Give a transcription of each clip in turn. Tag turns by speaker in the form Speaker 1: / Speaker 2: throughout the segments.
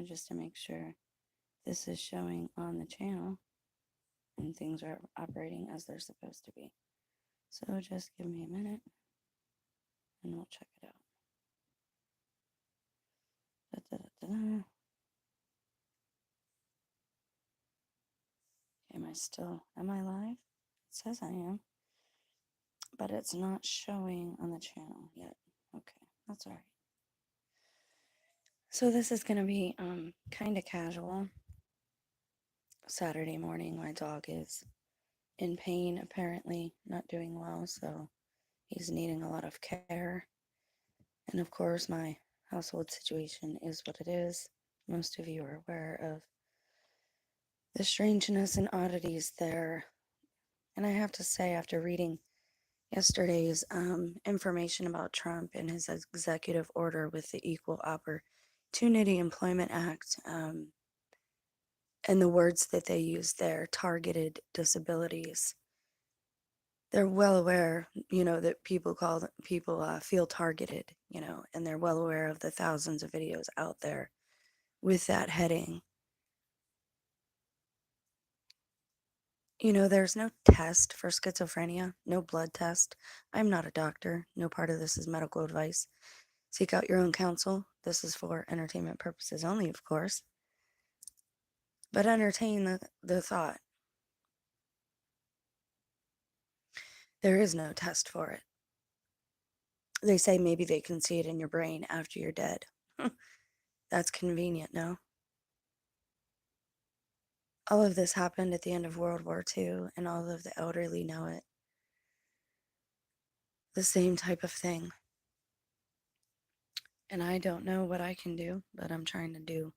Speaker 1: just to make sure this is showing on the channel and things are operating as they're supposed to be. So just give me a minute and we'll check it out. Da-da-da-da. Am I live? It says I am, but it's not showing on the channel yet. Okay, that's all right. So this is going to be kind of casual. Saturday morning, my dog is in pain, apparently not doing well, so he's needing a lot of care. And of course, my household situation is what it is. Most of you are aware of the strangeness and oddities there. And I have to say, after reading yesterday's information about Trump and his executive order with the Equal Opportunity Employment Act, and the words that they use there, targeted disabilities, they're well aware, that people feel targeted, and they're well aware of the thousands of videos out there with that heading. There's no test for schizophrenia, no blood test. I'm not a doctor. No part of this is medical advice. Seek out your own counsel. This is for entertainment purposes only, of course. But entertain the thought. There is no test for it. They say maybe they can see it in your brain after you're dead. That's convenient, no? All of this happened at the end of World War II, and all of the elderly know it. The same type of thing. And I don't know what I can do, but I'm trying to do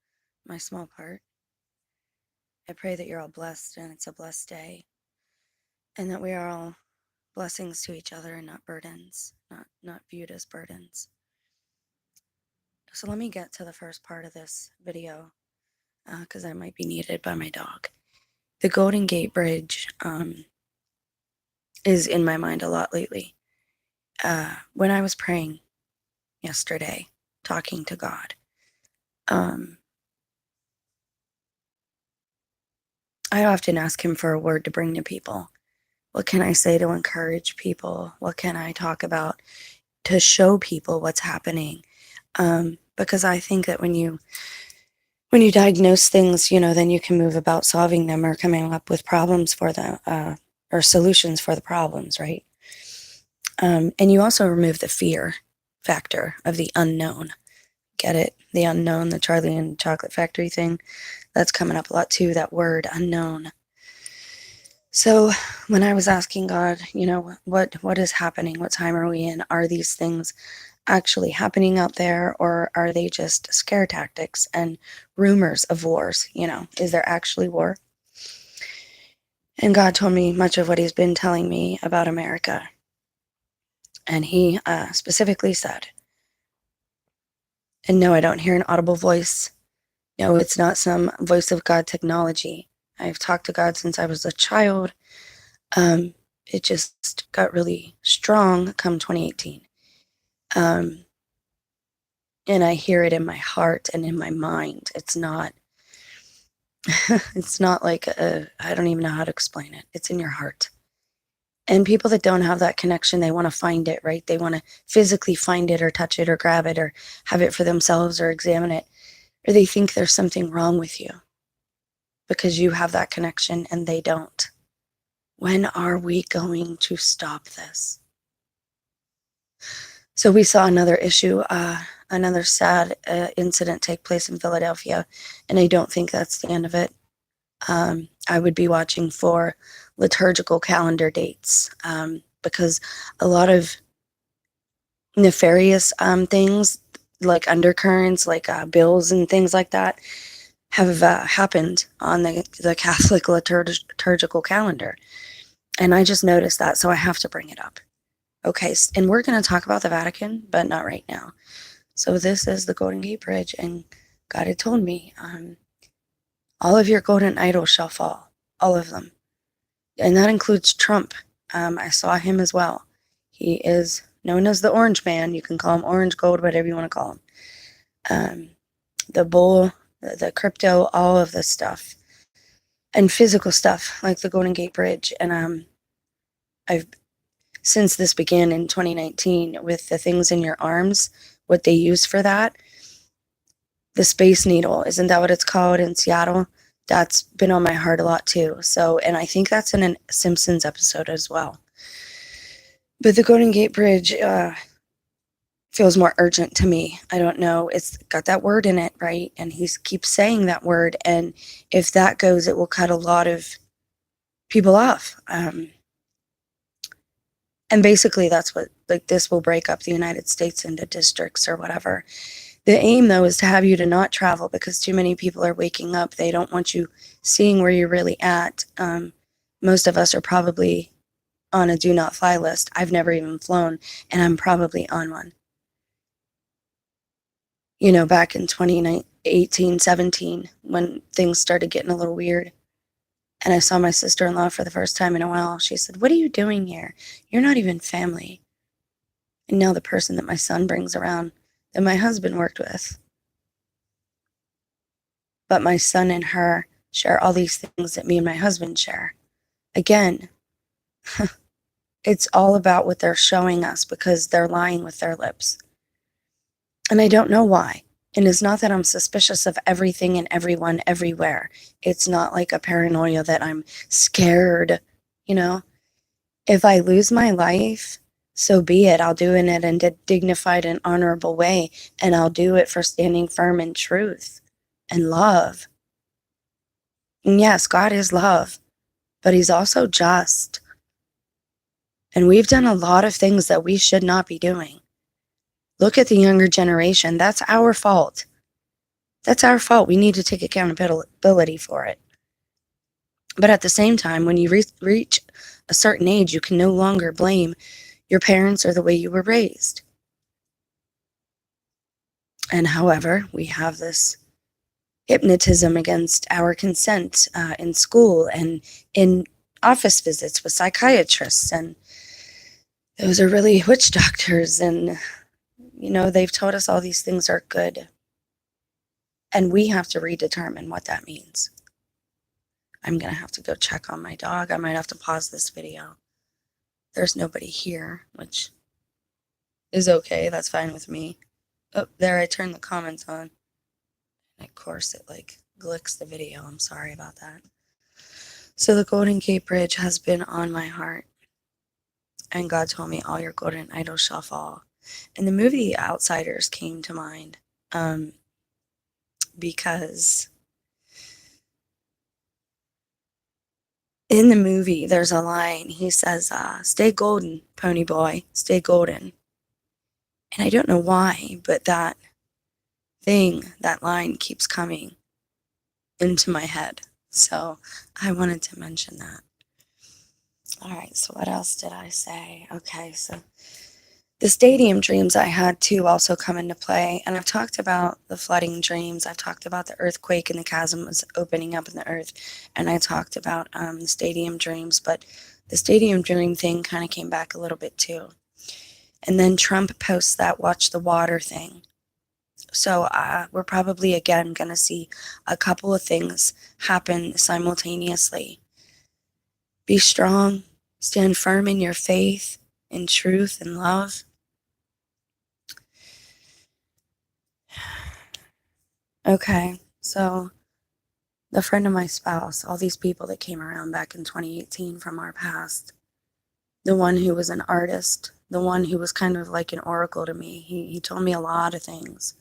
Speaker 1: my small part. I pray that you're all blessed and it's a blessed day, and that we are all blessings to each other and not burdens, not viewed as burdens. So let me get to the first part of this video, because I might be needed by my dog. The Golden Gate Bridge is in my mind a lot lately. When I was praying yesterday, talking to God, I often ask him for a word to bring to people. What can I say to encourage people? What can I talk about to show people what's happening? Because I think that when you diagnose things, then you can move about solving them or coming up with problems for them, or solutions for the problems, right? And you also remove the fear factor of the unknown. Get it? The unknown, the Charlie and Chocolate Factory thing. That's coming up a lot too, that word, unknown. So when I was asking God, what is happening? What time are we in? Are these things actually happening out there, or are they just scare tactics and rumors of wars? Is there actually war? And God told me much of what he's been telling me about America. And he specifically said, and no, I don't hear an audible voice. No, it's not some voice of God technology. I've talked to God since I was a child. It just got really strong come 2018. And I hear it in my heart and in my mind. It's not like I don't even know how to explain it. It's in your heart. And people that don't have that connection, they want to find it, right? They want to physically find it or touch it or grab it or have it for themselves or examine it. Or they think there's something wrong with you because you have that connection and they don't. When are we going to stop this? So we saw another issue, another sad incident take place in Philadelphia, and I don't think that's the end of it. I would be watching for liturgical calendar dates, because a lot of nefarious things, like undercurrents, like bills and things like that, have happened on the Catholic liturgical calendar. And I just noticed that, so I have to bring it up. Okay, and we're going to talk about the Vatican, but not right now. So this is the Golden Gate Bridge, and God had told me, all of your golden idols shall fall, all of them. And that includes Trump. I saw him as well. He is known as the Orange Man. You can call him Orange Gold, whatever you want to call him. The bull the crypto, all of this stuff, and physical stuff like the Golden Gate Bridge. And I've since this began in 2019 with the things in your arms, what they use for that, the Space Needle, isn't that what it's called in Seattle? That's been on my heart a lot too. So, and I think that's in a Simpsons episode as well. But the Golden Gate Bridge feels more urgent to me. I don't know. It's got that word in it, right? And he keeps saying that word. And if that goes, it will cut a lot of people off. And basically, that's what, like, this will break up the United States into districts or whatever. The aim, though, is to have you to not travel because too many people are waking up. They don't want you seeing where you're really at. Most of us are probably on a do not fly list. I've never even flown, and I'm probably on one. You know, back in 2018, 17, when things started getting a little weird. And I saw my sister-in-law for the first time in a while. She said, "What are you doing here? You're not even family." And now the person that my son brings around, that my husband worked with. But my son and her share all these things that me and my husband share. Again, it's all about what they're showing us because they're lying with their lips. And I don't know why. And it's not that I'm suspicious of everything and everyone everywhere. It's not like a paranoia that I'm scared, you know? If I lose my life, so be it. I'll do it in a dignified and honorable way, and I'll do it for standing firm in truth and love. And yes, God is love, but He's also just. And we've done a lot of things that we should not be doing. Look at the younger generation. That's our fault. That's our fault. We need to take accountability for it. But at the same time, when you reach a certain age, you can no longer blame your parents or the way you were raised. And however, we have this hypnotism against our consent in school and in office visits with psychiatrists. And those are really witch doctors. And, you know, they've told us all these things are good. And we have to redetermine what that means. I'm going to have to go check on my dog. I might have to pause this video. There's nobody here, which is okay. That's fine with me. Oh, there, I turned the comments on. And of course, it like glicks the video. I'm sorry about that. So the Golden Gate Bridge has been on my heart. And God told me, all your golden idols shall fall. And the movie Outsiders came to mind because in the movie, there's a line. He says, "Stay golden, pony boy, stay golden." And I don't know why, but that line keeps coming into my head. So I wanted to mention that. All right, so what else did I say? Okay, so the stadium dreams I had too also come into play. And I've talked about the flooding dreams. I've talked about the earthquake and the chasm was opening up in the earth. And I talked about the stadium dreams. But the stadium dream thing kind of came back a little bit too. And then Trump posts that watch the water thing. So we're probably, again, going to see a couple of things happen simultaneously. Be strong. Stand firm in your faith, in truth, and love. Okay, so the friend of my spouse, all these people that came around back in 2018 from our past, the one who was an artist, the one who was kind of like an oracle to me, he told me a lot of things.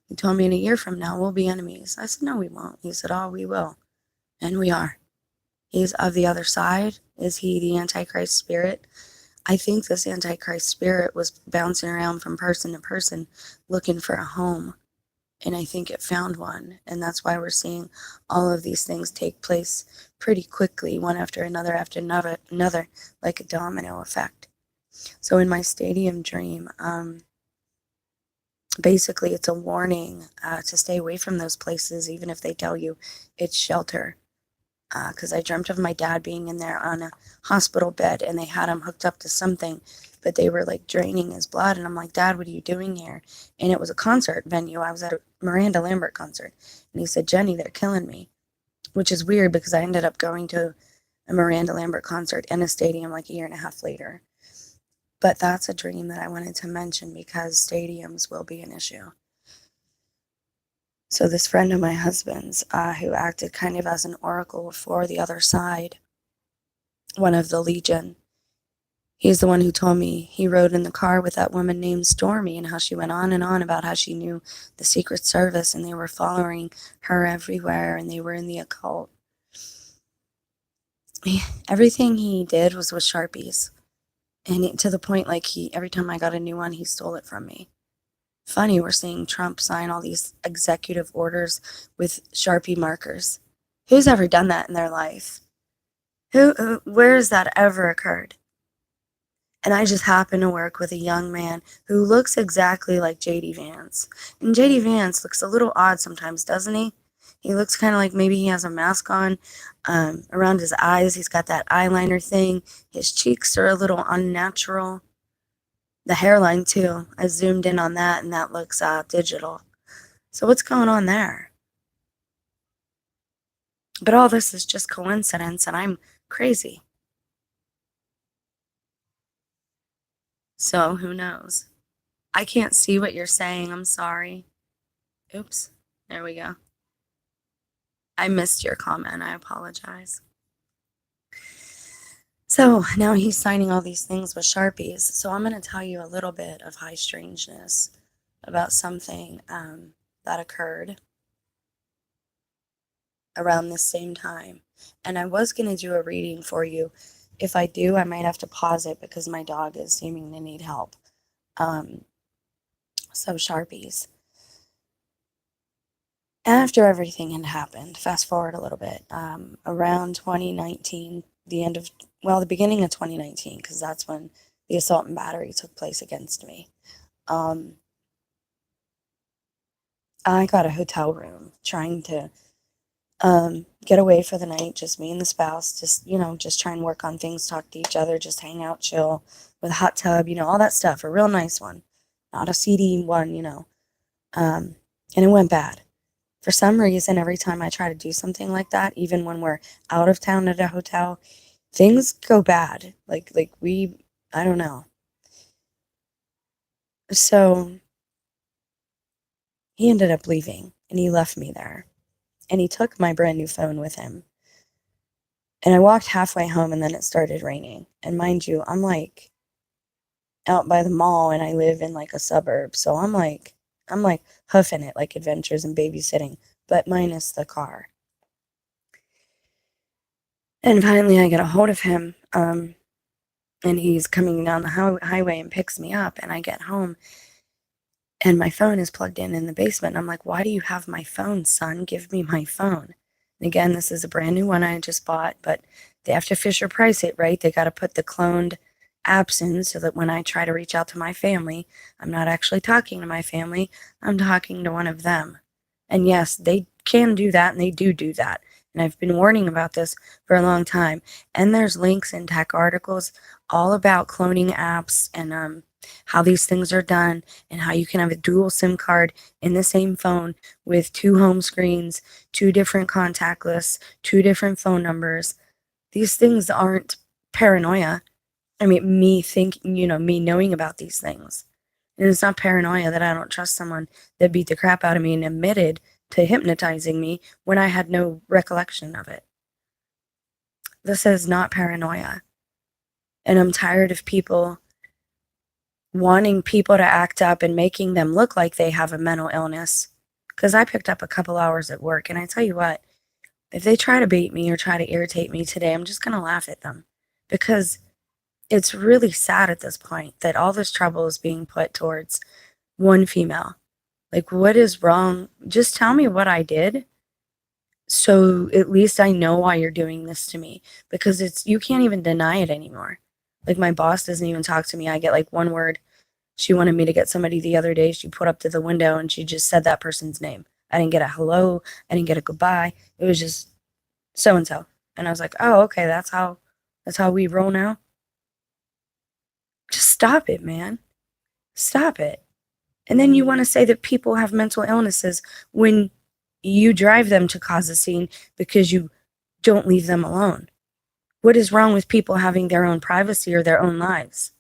Speaker 1: He told me in a year from now, we'll be enemies. I said, no, we won't. He said, oh, we will. And we are. He's of the other side. Is he the Antichrist spirit? I think this Antichrist spirit was bouncing around from person to person looking for a home. And I think it found one. And that's why we're seeing all of these things take place pretty quickly, one after another, like a domino effect. So in my stadium dream, basically it's a warning to stay away from those places, even if they tell you it's shelter. because I dreamt of my dad being in there on a hospital bed and they had him hooked up to something, but they were like draining his blood. And I'm like, Dad, what are you doing here? And it was a concert venue. I was at a Miranda Lambert concert. And he said, Jenny, they're killing me, which is weird because I ended up going to a Miranda Lambert concert in a stadium like a year and a half later. But that's a dream that I wanted to mention because stadiums will be an issue. So this friend of my husband's, who acted kind of as an oracle for the other side, one of the Legion, he's the one who told me he rode in the car with that woman named Stormy and how she went on and on about how she knew the Secret Service and they were following her everywhere and they were in the occult. Everything he did was with Sharpies. And to the point, like, every time I got a new one, he stole it from me. Funny, we're seeing Trump sign all these executive orders with Sharpie markers. Who's ever done that in their life? Where has that ever occurred? And I just happen to work with a young man who looks exactly like J.D. Vance. And J.D. Vance looks a little odd sometimes, doesn't he? He looks kind of like maybe he has a mask on. Around his eyes, he's got that eyeliner thing. His cheeks are a little unnatural. The hairline, too. I zoomed in on that, and that looks digital. So what's going on there? But all this is just coincidence, and I'm crazy. So who knows? I can't see what you're saying. I'm sorry. Oops. There we go. I missed your comment. I apologize. So now he's signing all these things with Sharpies. So I'm going to tell you a little bit of high strangeness about something that occurred around this same time. And I was going to do a reading for you. If I do, I might have to pause it because my dog is seeming to need help. So Sharpies. After everything had happened, fast forward a little bit, around 2019, the beginning of 2019, because that's when the assault and battery took place against me. I got a hotel room trying to get away for the night, just me and the spouse, just try and work on things, talk to each other, just hang out, chill, with a hot tub, all that stuff, a real nice one, not a seedy one, and it went bad. For some reason, every time I try to do something like that, even when we're out of town at a hotel, things go bad. I don't know. So he ended up leaving and he left me there and he took my brand new phone with him. And I walked halfway home and then it started raining. And mind you, I'm like out by the mall and I live in like a suburb. So I'm like hoofing it like adventures and babysitting, but minus the car. And finally I get a hold of him, and he's coming down the highway and picks me up, and I get home, and my phone is plugged in the basement. And I'm like, why do you have my phone, son? Give me my phone. And again, this is a brand new one I just bought, but they have to Fisher Price it, right? They got to put the cloned apps in so that when I try to reach out to my family, I'm not actually talking to my family, I'm talking to one of them. And yes, they can do that, and they do that. And I've been warning about this for a long time. And there's links in tech articles all about cloning apps and how these things are done and how you can have a dual SIM card in the same phone with 2 home screens, 2 different contact lists, 2 different phone numbers. These things aren't paranoia. I mean, me knowing about these things. And it's not paranoia that I don't trust someone that beat the crap out of me and admitted to hypnotizing me when I had no recollection of it. This is not paranoia. And I'm tired of people wanting people to act up and making them look like they have a mental illness. Because I picked up a couple hours at work, and I tell you what, if they try to bait me or try to irritate me today, I'm just going to laugh at them. Because it's really sad at this point that all this trouble is being put towards one female. Like, what is wrong? Just tell me what I did, so at least I know why you're doing this to me. Because you can't even deny it anymore. Like, my boss doesn't even talk to me. I get like one word. She wanted me to get somebody the other day. She put up to the window and she just said that person's name. I didn't get a hello. I didn't get a goodbye. It was just so-and-so. And I was like, oh, okay, that's how we roll now. Just stop it, man. Stop it. And then you want to say that people have mental illnesses when you drive them to cause a scene because you don't leave them alone. What is wrong with people having their own privacy or their own lives?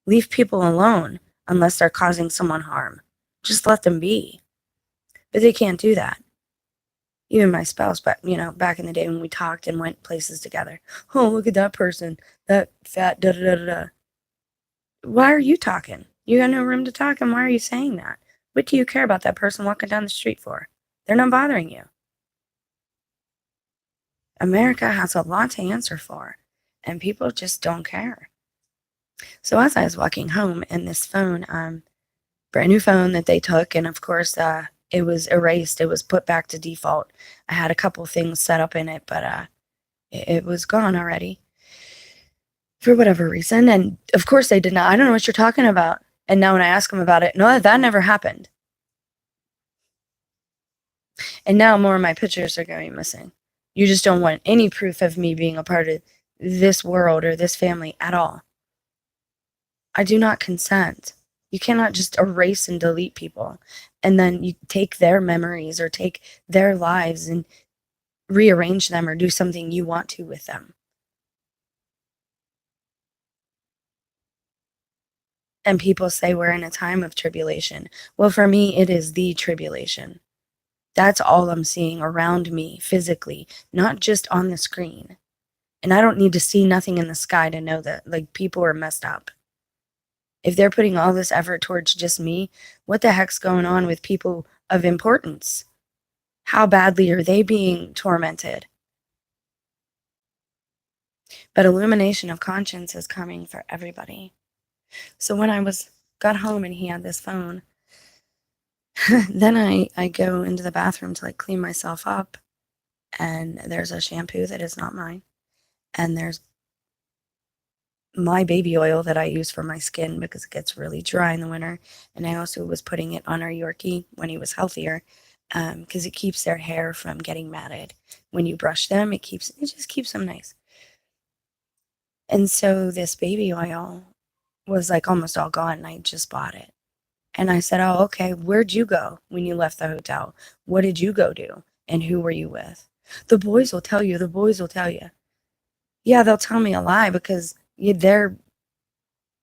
Speaker 1: Leave people alone unless they're causing someone harm. Just let them be. But they can't do that. Even my spouse, but back in the day when we talked and went places together. Oh, look at that person, that fat da da da da. Why are you talking? You got no room to talk, and why are you saying that? What do you care about that person walking down the street for? They're not bothering you. America has a lot to answer for, and people just don't care. So as I was walking home, and this phone, brand new phone that they took, and of course, it was erased. It was put back to default. I had a couple things set up in it, but it was gone already for whatever reason. And of course, they did not. I don't know what you're talking about. And now when I ask them about it, no, that never happened. And now more of my pictures are going missing. You just don't want any proof of me being a part of this world or this family at all. I do not consent. You cannot just erase and delete people and then you take their memories or take their lives and rearrange them or do something you want to with them. And people say we're in a time of tribulation. Well, for me, it is the tribulation. That's all I'm seeing around me physically, not just on the screen. And I don't need to see nothing in the sky to know that, like, people are messed up. If they're putting all this effort towards just me, what the heck's going on with people of importance? How badly are they being tormented? But illumination of conscience is coming for everybody. So when I got home and he had this phone, then I go into the bathroom to like clean myself up, and there's a shampoo that is not mine, and there's my baby oil that I use for my skin because it gets really dry in the winter, and I also was putting it on our Yorkie when he was healthier, because it keeps their hair from getting matted. When you brush them, it just keeps them nice. And so this baby oil was like almost all gone, and I just bought it. And I said, oh, okay, where'd you go when you left the hotel? What did you go do? And who were you with? The boys will tell you. The boys will tell you. Yeah, they'll tell me a lie because they're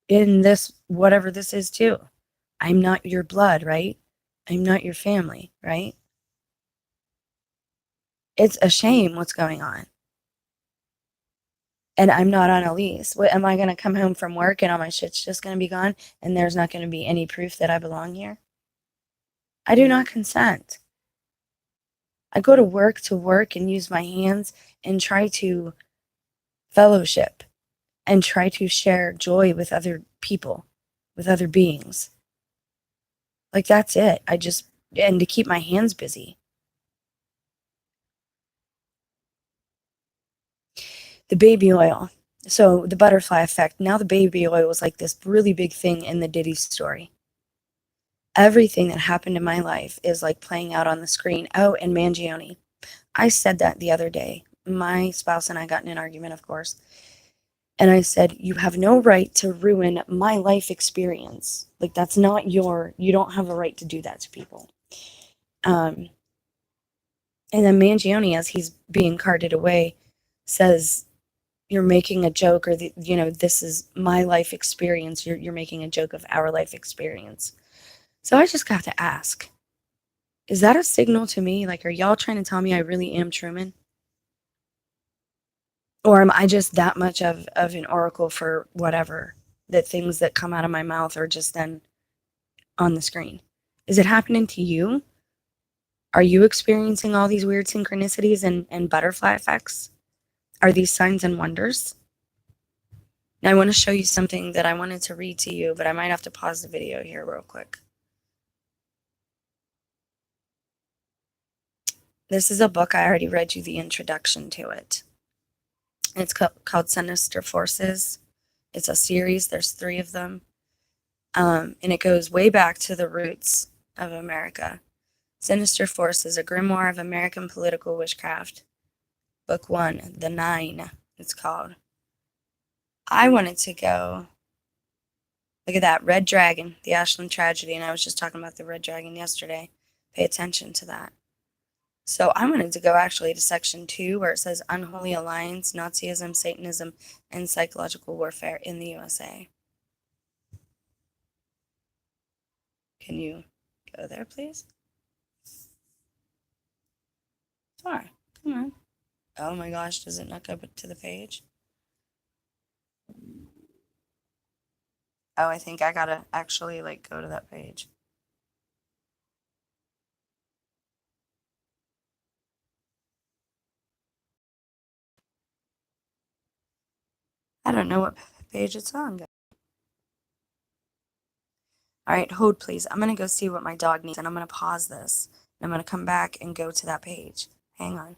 Speaker 1: in this, whatever this is too. I'm not your blood, right? I'm not your family, right? It's a shame what's going on. And I'm not on a lease. What, am I going to come home from work and all my shit's just going to be gone and there's not going to be any proof that I belong here? I do not consent. I go to work and use my hands and try to fellowship and try to share joy with other people, with other beings. Like, that's it. And to keep my hands busy. The baby oil. So the butterfly effect. Now the baby oil was like this really big thing in the Diddy story. Everything that happened in my life is like playing out on the screen. Oh, and Mangione. I said that the other day. My spouse and I got in an argument, of course. And I said, you have no right to ruin my life experience. Like, that's not you don't have a right to do that to people. And then Mangione, as he's being carted away, says, you're making a joke, or this is my life experience. You're making a joke of our life experience. So I just got to ask, is that a signal to me? Like, are y'all trying to tell me I really am Truman? Or am I just that much of an oracle for whatever? That things that come out of my mouth are just then on the screen. Is it happening to you? Are you experiencing all these weird synchronicities and butterfly effects? Are these signs and wonders? Now, I want to show you something that I wanted to read to you, but I might have to pause the video here real quick. This is a book. I already read you the introduction to it. It's called Sinister Forces. It's a series. There's 3 of them. And it goes way back to the roots of America. Sinister Forces, a grimoire of American political witchcraft. Book 1, The Nine, it's called. I wanted to go, look at that, Red Dragon, the Ashland tragedy, and I was just talking about the Red Dragon yesterday. Pay attention to that. So I wanted to go actually to section 2 where it says Unholy Alliance, Nazism, Satanism, and Psychological Warfare in the USA. Can you go there, please? Sorry, come on. Oh my gosh, does it not go to the page? Oh, I think I gotta actually like go to that page. I don't know what page it's on. All right, hold please. I'm gonna go see what my dog needs and I'm gonna pause this. And I'm gonna come back and go to that page. Hang on.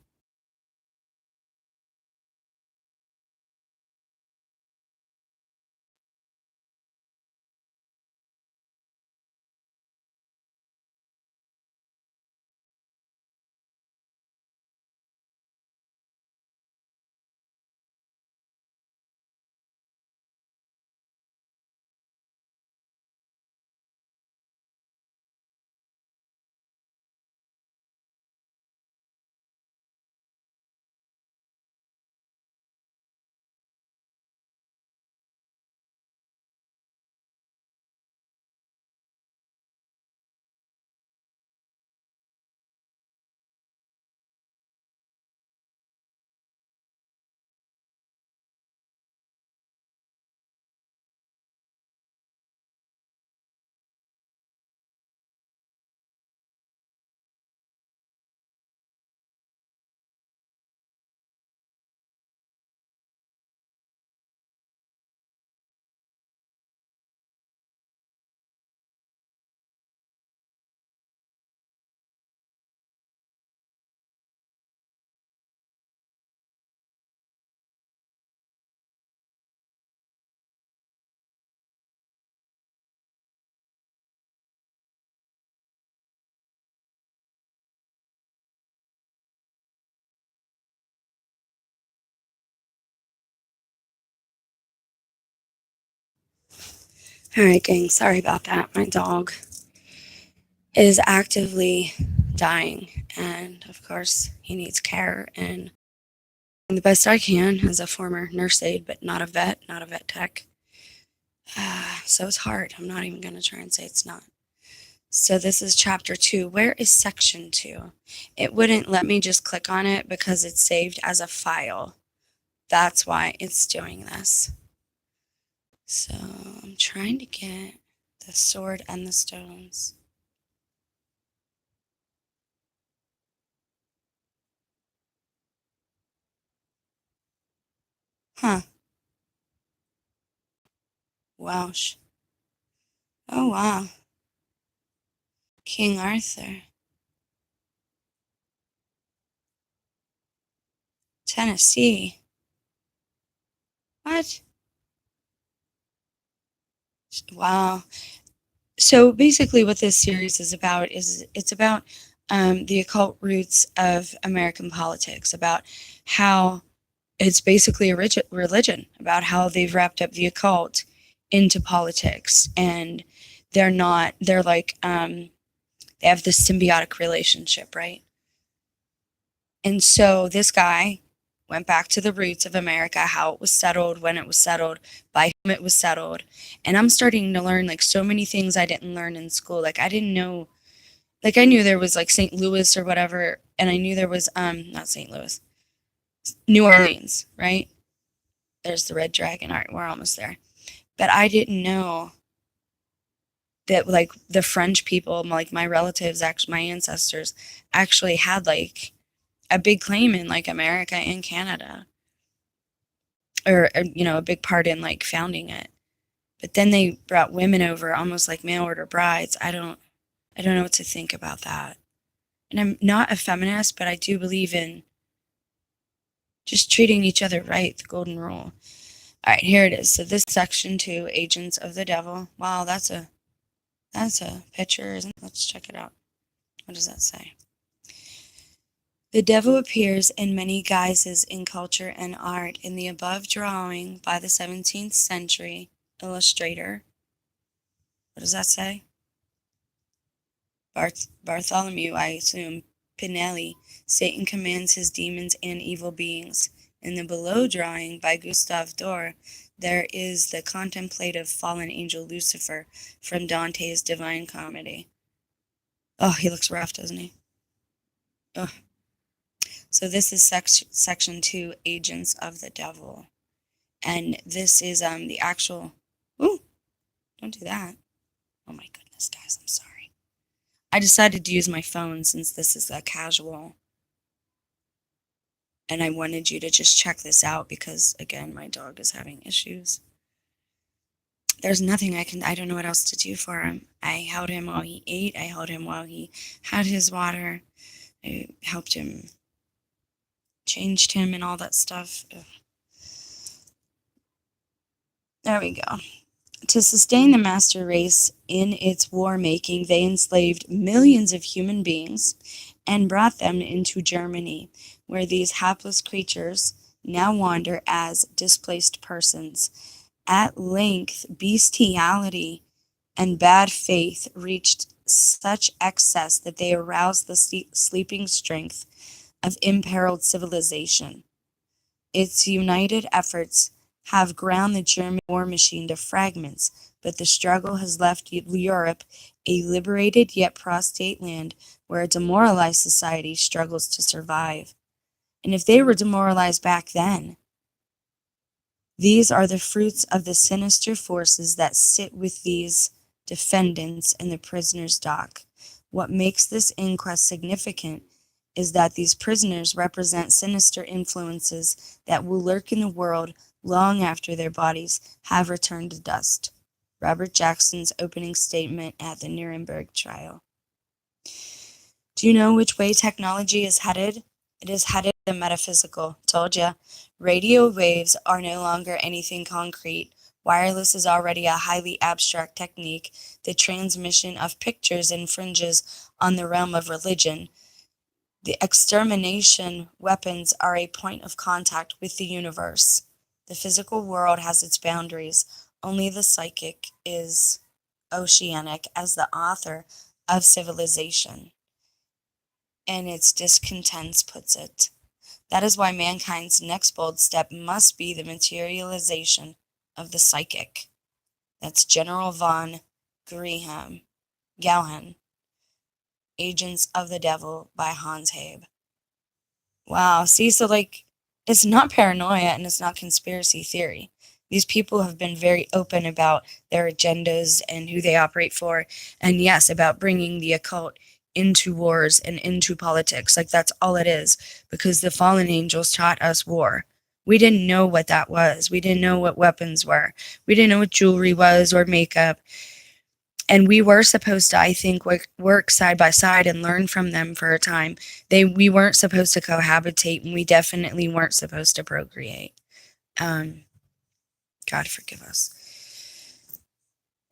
Speaker 1: All right, gang, sorry about that. My dog is actively dying, and of course, he needs care. And the best I can as a former nurse aide, but not a vet tech. So it's hard. I'm not even going to try and say it's not. So this is chapter 2. Where is section 2? It wouldn't let me just click on it because it's saved as a file. That's why it's doing this. So I'm trying to get the sword and the stones. Huh. Welsh. Oh, wow. King Arthur. Tennessee. What? Wow. So basically what this series is about is it's about the occult roots of American politics, about how it's basically a religion, about how they've wrapped up the occult into politics. And they're like, they have this symbiotic relationship, right? And so this guy went back to the roots of America, how it was settled, when it was settled, by whom it was settled. And I'm starting to learn like so many things I didn't learn in school. Like I didn't know, like I knew there was like St. Louis or whatever, and I knew there was not St. Louis, New Orleans, right? There's the Red Dragon. All right, we're almost there. But I didn't know that like the French people, like my relatives, actually my ancestors actually had like a big claim in like America and Canada, or you know, a big part in like founding it. But then they brought women over almost like mail order brides. I don't know what to think about that. And I'm not a feminist, but I do believe in just treating each other right, the golden rule. All right, here it is. So this section 2, Agents of the Devil. Wow, that's a picture, isn't it? Let's check it out. What does that say? The devil appears in many guises in culture and art. In the above drawing by the 17th century illustrator, what does that say? Bartholomew, I assume, Pinelli, Satan commands his demons and evil beings. In the below drawing by Gustave Dore, there is the contemplative fallen angel Lucifer from Dante's Divine Comedy. Oh, he looks rough, doesn't he? Ugh. So this is section 2, Agents of the Devil. And this is the actual... Ooh, don't do that. Oh my goodness, guys, I'm sorry. I decided to use my phone since this is a casual. And I wanted you to just check this out because, again, my dog is having issues. There's nothing I don't know what else to do for him. I held him while he ate. I held him while he had his water. I helped him, changed him and all that stuff. Ugh. There we go. To sustain the master race in its war-making, they enslaved millions of human beings and brought them into Germany, where these hapless creatures now wander as displaced persons. At length, bestiality and bad faith reached such excess that they aroused the sleeping strength of imperiled civilization. Its united efforts have ground the German war machine to fragments, but the struggle has left Europe a liberated yet prostrate land where a demoralized society struggles to survive. And if they were demoralized back then, these are the fruits of the sinister forces that sit with these defendants in the prisoner's dock. What makes this inquest significant is that these prisoners represent sinister influences that will lurk in the world long after their bodies have returned to dust. Robert Jackson's opening statement at the Nuremberg trial. Do you know which way technology is headed? It is headed the metaphysical. Told ya. Radio waves are no longer anything concrete. Wireless is already a highly abstract technique. The transmission of pictures infringes on the realm of religion. The extermination weapons are a point of contact with the universe. The physical world has its boundaries. Only the psychic is oceanic, as the author of Civilization and its discontents puts it. That is why mankind's next bold step must be the materialization of the psychic. That's General von Gauhen, Agents of the Devil by Hans Habe. Wow, see, so it's not paranoia and it's not conspiracy theory. These people have been very open about their agendas and who they operate for, and yes, about bringing the occult into wars and into politics. That's all it is, because the fallen angels taught us war. We didn't know what that was. We didn't know what weapons were. We didn't know what jewelry was or makeup. And we were supposed to, I think, work side by side and learn from them for a time. We weren't supposed to cohabitate, and we definitely weren't supposed to procreate. God forgive us.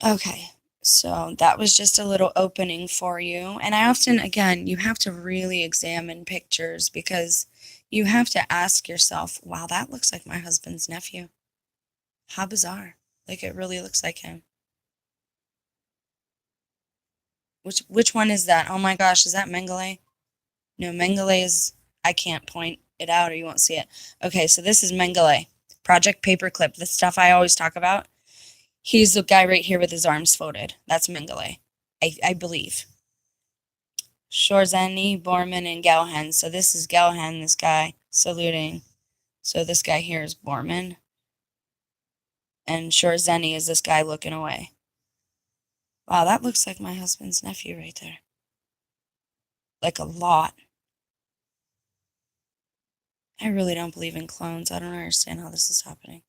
Speaker 1: Okay, so that was just a little opening for you. And I often, again, you have to really examine pictures because you have to ask yourself, wow, that looks like my husband's nephew. How bizarre. It really looks like him. Which one is that? Oh my gosh, is that Mengele? No, Mengele is... I can't point it out or you won't see it. Okay, so this is Mengele. Project Paperclip, the stuff I always talk about. He's the guy right here with his arms folded. That's Mengele, I believe. Shorzani, Bormann, and Gauhen. So this is Gauhen, this guy, saluting. So this guy here is Bormann. And Shorzani is this guy looking away. Wow, that looks like my husband's nephew right there. A lot. I really don't believe in clones. I don't understand how this is happening.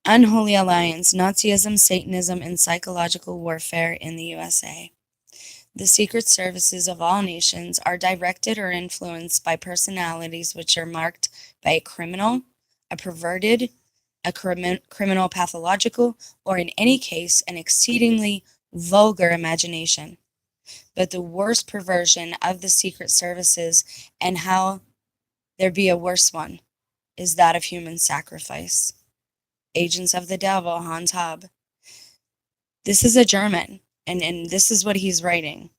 Speaker 1: Unholy Alliance, Nazism, Satanism, and Psychological Warfare in the USA. The secret services of all nations are directed or influenced by personalities which are marked by a criminal, a perverted, a criminal pathological, or in any case, an exceedingly vulgar imagination. But the worst perversion of the secret services, and how there be a worse one, is that of human sacrifice. Agents of the Devil, Hans Hab. This is a German, and this is what he's writing.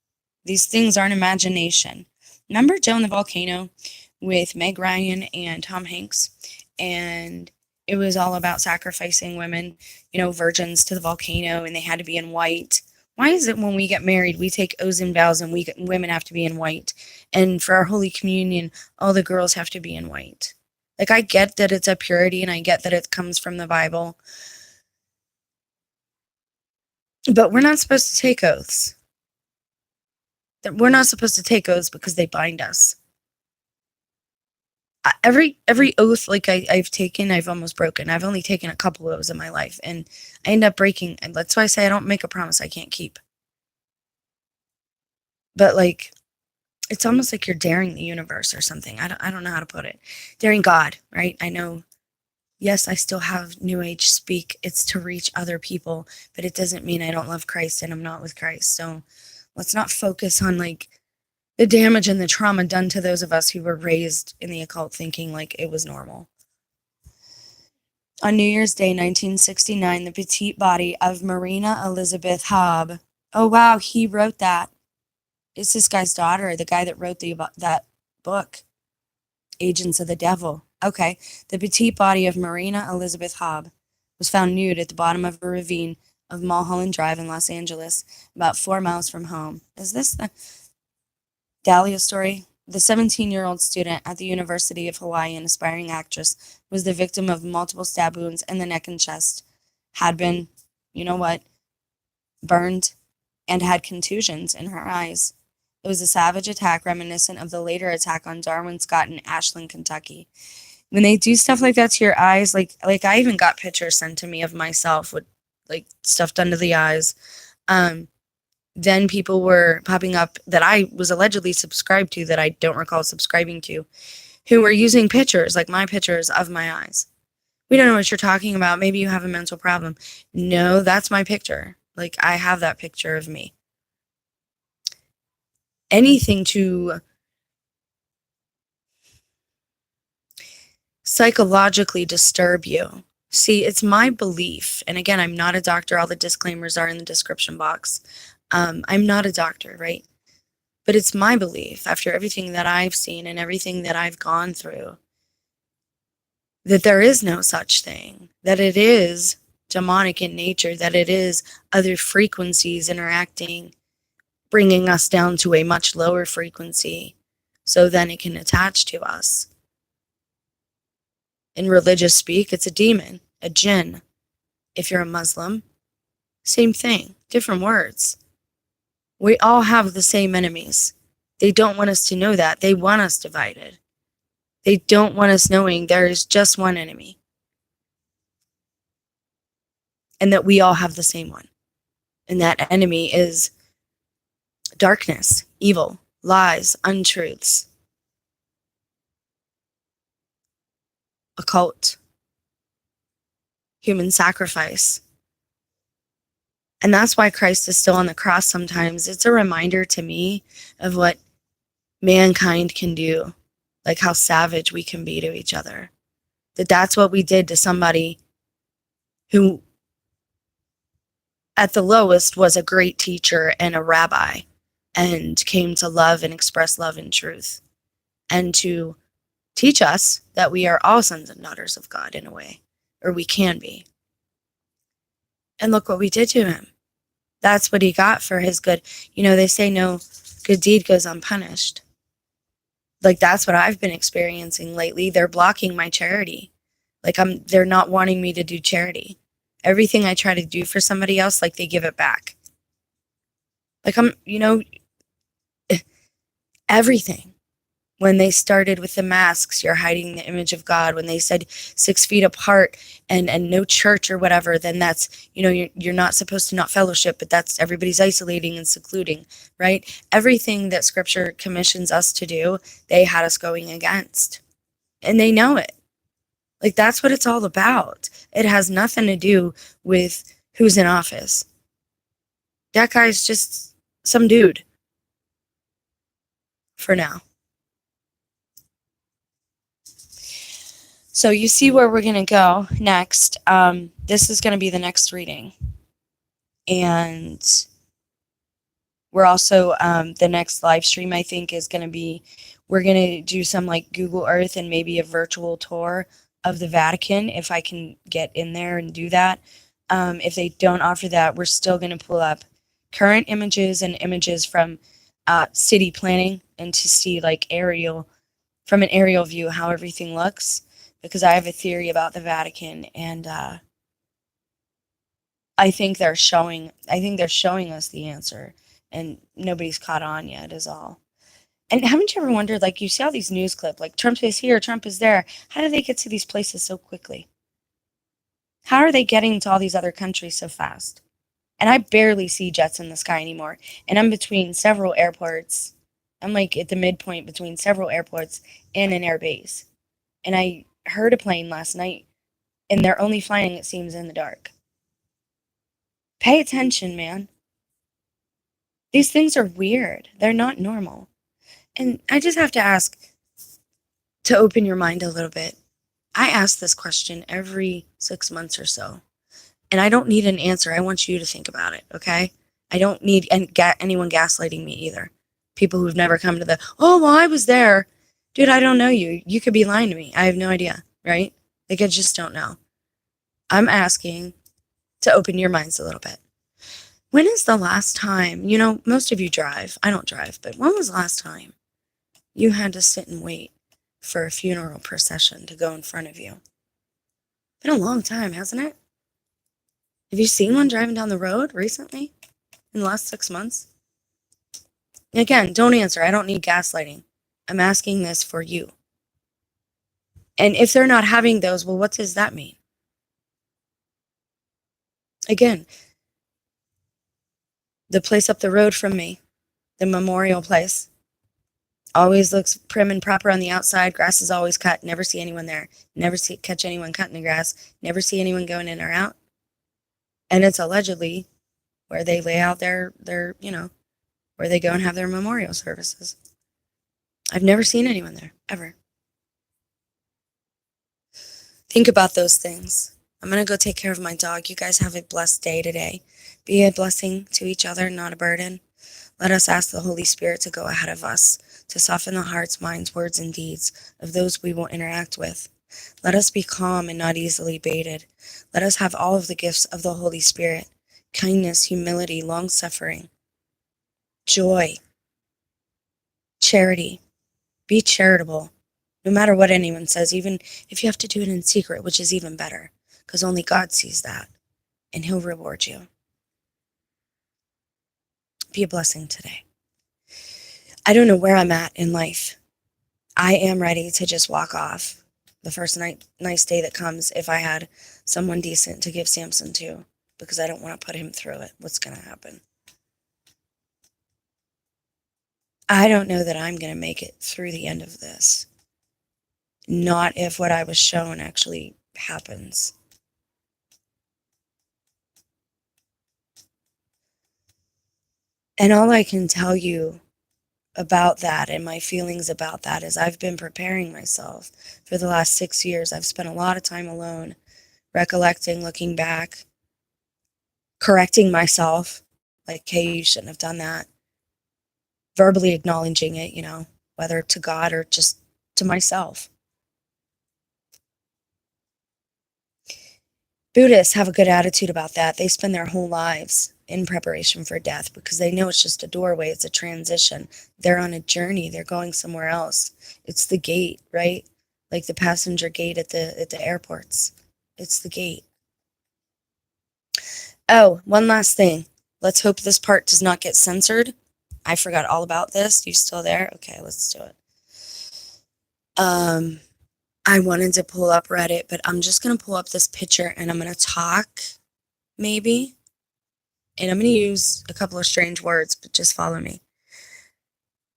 Speaker 1: These things aren't imagination. Remember Joe and the Volcano with Meg Ryan and Tom Hanks? And it was all about sacrificing women, virgins to the volcano, and they had to be in white. Why is it when we get married, we take oaths and vows and women have to be in white? And for our Holy Communion, all the girls have to be in white. Like, I get that it's a purity and I get that it comes from the Bible. But we're not supposed to take oaths. We're not supposed to take oaths because they bind us. Every oath I've taken, I've almost broken. I've only taken a couple oaths in my life, and I end up breaking. And that's why I say I don't make a promise I can't keep. But it's almost like you're daring the universe or something. I don't know how to put it. Daring God, right? I know. Yes, I still have New Age speak. It's to reach other people, but it doesn't mean I don't love Christ and I'm not with Christ. So let's not focus on the damage and the trauma done to those of us who were raised in the occult thinking like it was normal. On New Year's Day, 1969, the petite body of Marina Elizabeth Hobb. Oh, wow, he wrote that. It's this guy's daughter, the guy that wrote that book, Agents of the Devil. Okay, the petite body of Marina Elizabeth Hobb was found nude at the bottom of a ravine of Mulholland Drive in Los Angeles, about 4 miles from home. Is this the Dahlia story? The 17-year-old student at the University of Hawaii, an aspiring actress, was the victim of multiple stab wounds in the neck and chest, had been, burned, and had contusions in her eyes. It was a savage attack reminiscent of the later attack on Darwin Scott in Ashland, Kentucky. When they do stuff like that to your eyes, like I even got pictures sent to me of myself with stuff done to the eyes. Then people were popping up that I was allegedly subscribed to that I don't recall subscribing to, who were using pictures, like my pictures of my eyes. We don't know what you're talking about. Maybe you have a mental problem. No, that's my picture. I have that picture of me. Anything to psychologically disturb you. See, it's my belief, and again, I'm not a doctor. All the disclaimers are in the description box. I'm not a doctor, right? But it's my belief, after everything that I've seen and everything that I've gone through, that there is no such thing, that it is demonic in nature, that it is other frequencies interacting, bringing us down to a much lower frequency, so then it can attach to us. In religious speak, it's a demon, a jinn. If you're a Muslim, same thing, different words. We all have the same enemies. They don't want us to know that. They want us divided. They don't want us knowing there is just one enemy. And that we all have the same one. And that enemy is darkness, evil, lies, untruths, occult, human sacrifice. And that's why Christ is still on the cross sometimes. It's a reminder to me of what mankind can do, like how savage we can be to each other. That's what we did to somebody who, at the lowest, was a great teacher and a rabbi, and came to love and express love and truth, and to teach us that we are all sons and daughters of God in a way, or we can be. And look what we did to him. That's what he got for his good. They say no good deed goes unpunished. That's what I've been experiencing lately. They're blocking my charity. They're not wanting me to do charity. Everything I try to do for somebody else, they give it back. Everything. When they started with the masks, you're hiding the image of God. When they said 6 feet apart and no church or whatever, then that's, you're not supposed to not fellowship, but that's everybody's isolating and secluding, right? Everything that scripture commissions us to do, they had us going against. And they know it. That's what it's all about. It has nothing to do with who's in office. That guy's just some dude. for now. So you see where we're going to go next. This is going to be the next reading. And we're also, the next live stream, I think, is going to be, we're going to do some like Google Earth and maybe a virtual tour of the Vatican, if I can get in there and do that. If they don't offer that, we're still going to pull up current images and images from city planning, and to see like from an aerial view, how everything looks, because I have a theory about the Vatican, and I think they're showing us the answer, and nobody's caught on yet, is all. And haven't you ever wondered, like, you see all these news clips, like Trump is here, Trump is there. How do they get to these places so quickly? How are they getting to all these other countries so fast? And I barely see jets in the sky anymore. And I'm between several airports. I'm like at the midpoint between several airports and an air base. And I heard a plane last night, and they're only flying, it seems, in the dark. Pay attention, man. These things are weird. They're not normal. And I just have to ask, to open your mind a little bit. I ask this question every 6 months or so. And I don't need an answer. I want you to think about it, okay? I don't need anyone gaslighting me either. People who've never come to oh, well, I was there. Dude, I don't know you. You could be lying to me. I have no idea, right? Like, I just don't know. I'm asking to open your minds a little bit. When is the last time, most of you drive. I don't drive, but when was the last time you had to sit and wait for a funeral procession to go in front of you? Been a long time, hasn't it? Have you seen one driving down the road recently in the last 6 months? Again, don't answer. I don't need gaslighting. I'm asking this for you. And if they're not having those, well, what does that mean? Again, the place up the road from me, the memorial place, always looks prim and proper on the outside. Grass is always cut. Never see anyone there. Never catch anyone cutting the grass. Never see anyone going in or out. And it's allegedly where they lay out their where they go and have their memorial services. I've never seen anyone there, ever. Think about those things. I'm going to go take care of my dog. You guys have a blessed day today. Be a blessing to each other, not a burden. Let us ask the Holy Spirit to go ahead of us, to soften the hearts, minds, words, and deeds of those we will interact with. Let us be calm and not easily baited. Let us have all of the gifts of the Holy Spirit: kindness, humility, long-suffering, joy, charity. Be charitable, no matter what anyone says, even if you have to do it in secret, which is even better, because only God sees that, and He'll reward you. Be a blessing today. I don't know where I'm at in life. I am ready to just walk off the first nice day that comes, if I had someone decent to give Samson to, because I don't want to put him through it. What's going to happen? I don't know that I'm going to make it through the end of this. Not if what I was shown actually happens. And all I can tell you about that and my feelings about that is I've been preparing myself for the last 6 years. I've spent a lot of time alone, recollecting, looking back, correcting myself, like, hey, you shouldn't have done that. Verbally acknowledging it, whether to God or just to myself. Buddhists have a good attitude about that. They spend their whole lives in preparation for death because they know it's just a doorway. It's a transition. They're on a journey. They're going somewhere else. It's the gate, right? Like the passenger gate at the airports. It's the gate. Oh, one last thing. Let's hope this part does not get censored. I forgot all about this. You still there? Okay, let's do it. I wanted to pull up Reddit, but I'm just going to pull up this picture and I'm going to talk, maybe. And I'm going to use a couple of strange words, but just follow me.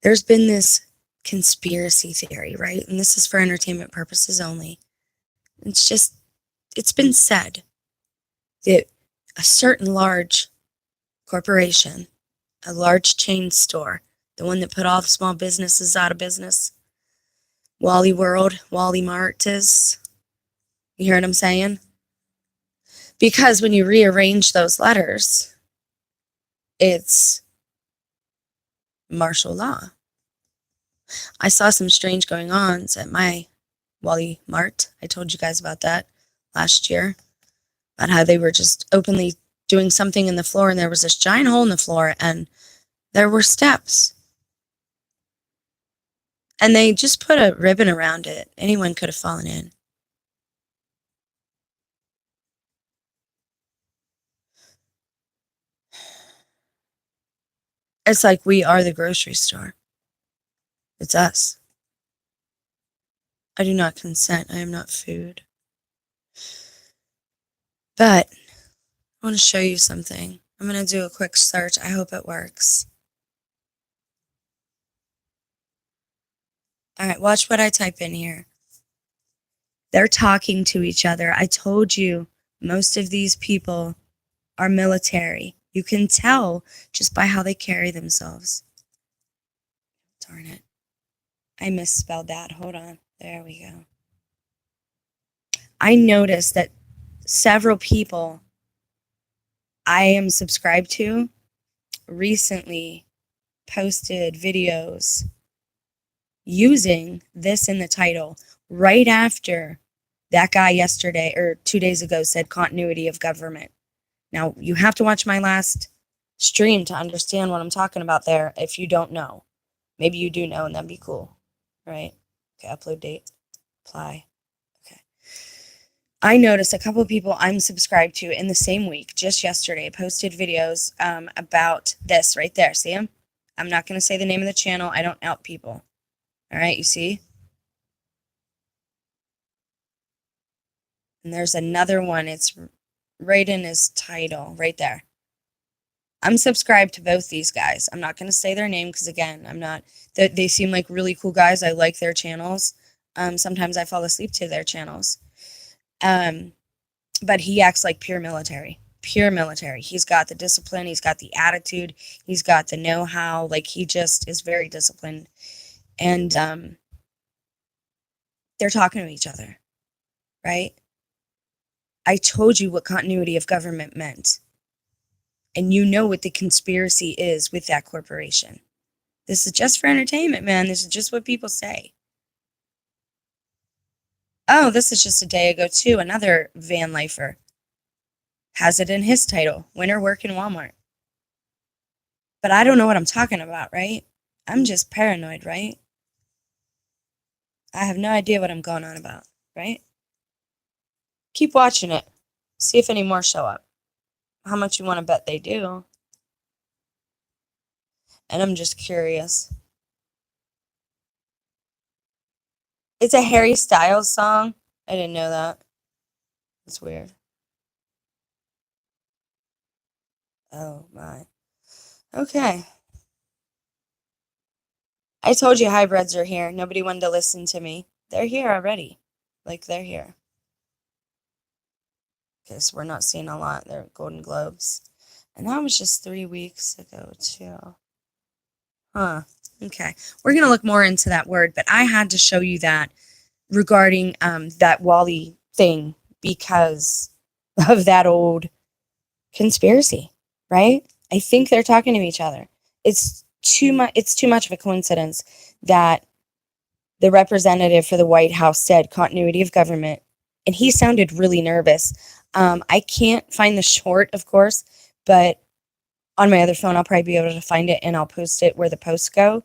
Speaker 1: There's been this conspiracy theory, right? And this is for entertainment purposes only. It's been said that a certain large corporation, a large chain store, The one that put all the small businesses out of business. Wally World, Wally Martis. You hear what I'm saying? Because when you rearrange those letters, it's martial law. I saw some strange going-ons at my Wally Mart. I told you guys about that last year, about how they were just openly doing something in the floor, and there was this giant hole in the floor, and there were steps. And they just put a ribbon around it. Anyone could have fallen in. It's like we are the grocery store. It's us. I do not consent. I am not food. But I want to show you something. I'm going to do a quick search. I hope it works. All right, watch what I type in here. They're talking to each other. I told you most of these people are military. You can tell just by how they carry themselves. Darn it. I misspelled that. Hold on. There we go. I noticed that several people I am subscribed to recently posted videos using this in the title right after that guy yesterday or 2 days ago said continuity of government. Now, you have to watch my last stream to understand what I'm talking about there if you don't know. Maybe you do know, and that'd be cool, right? Okay, upload date, apply. Okay. I noticed a couple of people I'm subscribed to in the same week, just yesterday, posted videos about this right there. See them? I'm not going to say the name of the channel. I don't out people. All right, you see? And there's another one. It's right in his title, right there. I'm subscribed to both these guys. I'm not going to say their name because, again, I'm not. They seem like really cool guys. I like their channels. Sometimes I fall asleep to their channels. But he acts like pure military. Pure military. He's got the discipline. He's got the attitude. He's got the know-how. Like, he just is very disciplined. And they're talking to each other, right? I told you what continuity of government meant. And you know what the conspiracy is with that corporation. This is just for entertainment, man. This is just what people say. Oh, this is just a day ago, too. Another van lifer has it in his title, winter work in Walmart. But I don't know what I'm talking about, right? I'm just paranoid, right? I have no idea what I'm going on about, right? Keep watching it. See if any more show up. How much you want to bet they do. And I'm just curious. It's a Harry Styles song. I didn't know that. It's weird. Oh, my. Okay. I told you hybrids are here. Nobody wanted to listen to me. They're here already. Like, they're here. Okay, so we're not seeing a lot. They're Golden Globes. And that was just 3 weeks ago, too. Huh. Okay. We're going to look more into that word, but I had to show you that regarding that Wally thing because of that old conspiracy, right? I think they're talking to each other. It's too much of a coincidence that the representative for the White House said continuity of government, and he sounded really nervous. I can't find the short, of course, but on my other phone, I'll probably be able to find it, and I'll post it where the posts go.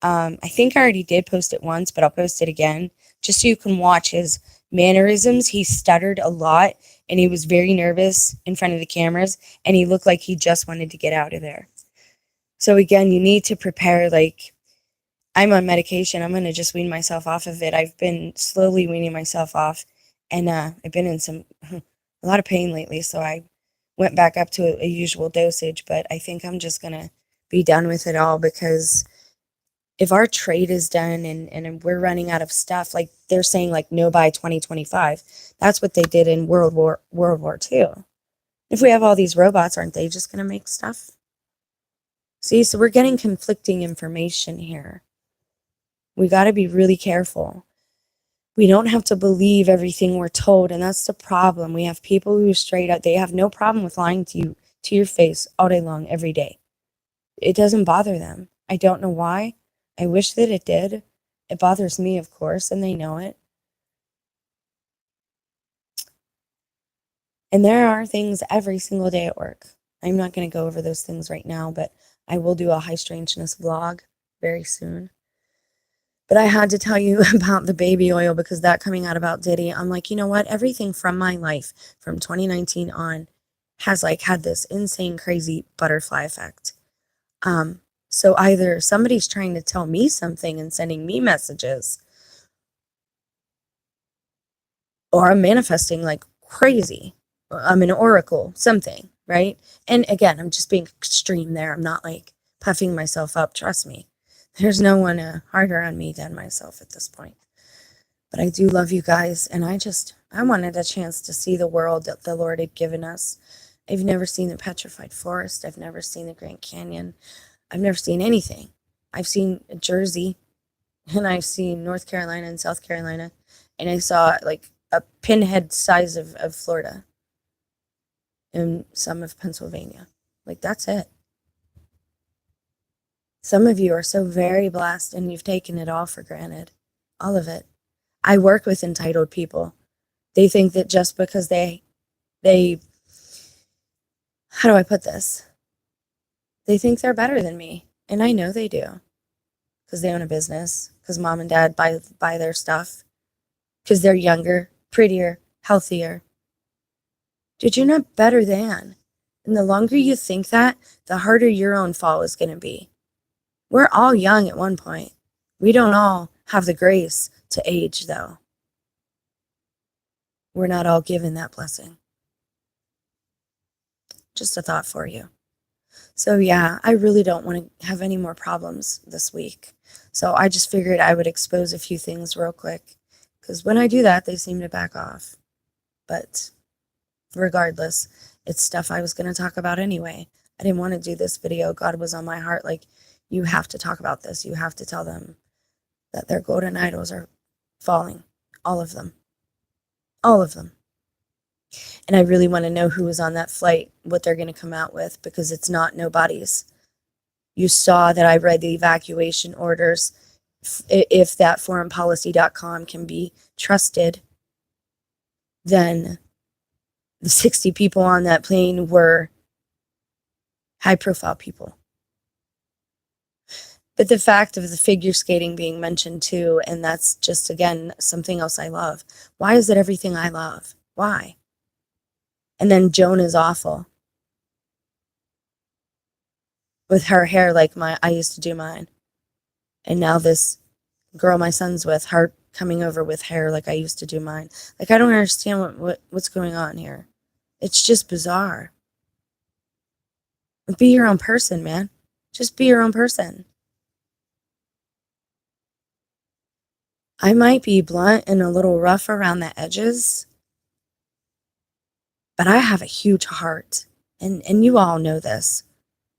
Speaker 1: I think I already did post it once, but I'll post it again, just so you can watch his mannerisms. He stuttered a lot, and he was very nervous in front of the cameras, and he looked like he just wanted to get out of there. So again, you need to prepare, like, I'm on medication. I'm going to just wean myself off of it. I've been slowly weaning myself off, and I've been in a lot of pain lately, so I went back up to a usual dosage, but I think I'm just going to be done with it all because if our trade is done and we're running out of stuff, like they're saying, like, no by 2025, that's what they did in World War II. If we have all these robots, aren't they just going to make stuff? See, so we're getting conflicting information here. We got to be really careful. We don't have to believe everything we're told, and that's the problem. We have people who straight up, they have no problem with lying to you, to your face all day long, every day. It doesn't bother them. I don't know why. I wish that it did. It bothers me, of course, and they know it. And there are things every single day at work. I'm not going to go over those things right now, but I will do a high strangeness vlog very soon. But I had to tell you about the baby oil because that coming out about Diddy, I'm like, you know what? Everything from my life from 2019 on has like had this insane, crazy butterfly effect. So either somebody's trying to tell me something and sending me messages, or I'm manifesting like crazy. I'm an oracle, something, right? And again, I'm just being extreme there. I'm not like puffing myself up. Trust me. There's no one harder on me than myself at this point. But I do love you guys. And I wanted a chance to see the world that the Lord had given us. I've never seen the petrified forest. I've never seen the Grand Canyon. I've never seen anything. I've seen Jersey, and I've seen North Carolina and South Carolina. And I saw like a pinhead size of Florida and some of Pennsylvania. Like, that's it. Some of you are so very blessed and you've taken it all for granted. All of it. I work with entitled people. They think that just because they, how do I put this? They think they're better than me. And I know they do. Because they own a business. Because mom and dad buy their stuff. Because they're younger, prettier, healthier. Dude, you're not better than. And the longer you think that, the harder your own fall is going to be. We're all young at one point. We don't all have the grace to age, though. We're not all given that blessing. Just a thought for you. So yeah, I really don't want to have any more problems this week. So I just figured I would expose a few things real quick. Because when I do that, they seem to back off. But regardless, it's stuff I was going to talk about anyway. I didn't want to do this video. God was on my heart like, you have to talk about this. You have to tell them that their golden idols are falling. All of them. All of them. And I really want to know who was on that flight, what they're going to come out with, because it's not nobody's. You saw that I read the evacuation orders. If that foreignpolicy.com can be trusted, then the 60 people on that plane were high-profile people. But the fact of the figure skating being mentioned too, and that's just, again, something else I love. Why is it everything I love? Why? And then Joan is awful. With her hair like I used to do mine. And now this girl my son's with, her coming over with hair like I used to do mine. Like, I don't understand what's going on here. It's just bizarre. Be your own person, man. Just be your own person. I might be blunt and a little rough around the edges, but I have a huge heart, and you all know this.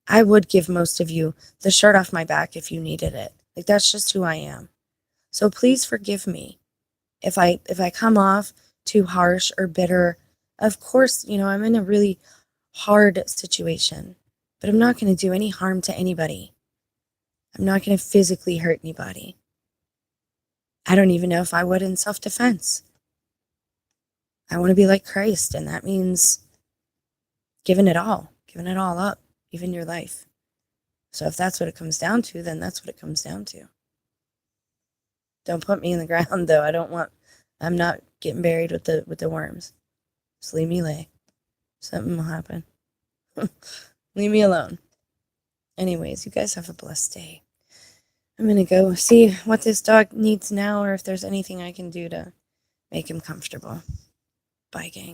Speaker 1: I would give most of you the shirt off my back if you needed it. Like, that's just who I am. So please forgive me if I come off too harsh or bitter. Of course, I'm in a really hard situation, but I'm not going to do any harm to anybody. I'm not going to physically hurt anybody. I don't even know if I would in self-defense. I want to be like Christ, and that means giving it all up, even your life. So if that's what it comes down to, then that's what it comes down to. Don't put me in the ground, though. I'm not getting buried with the worms. Just leave me lay. Something will happen. Leave me alone. Anyways, you guys have a blessed day. I'm going to go see what this dog needs now, or if there's anything I can do to make him comfortable. Bye, gang.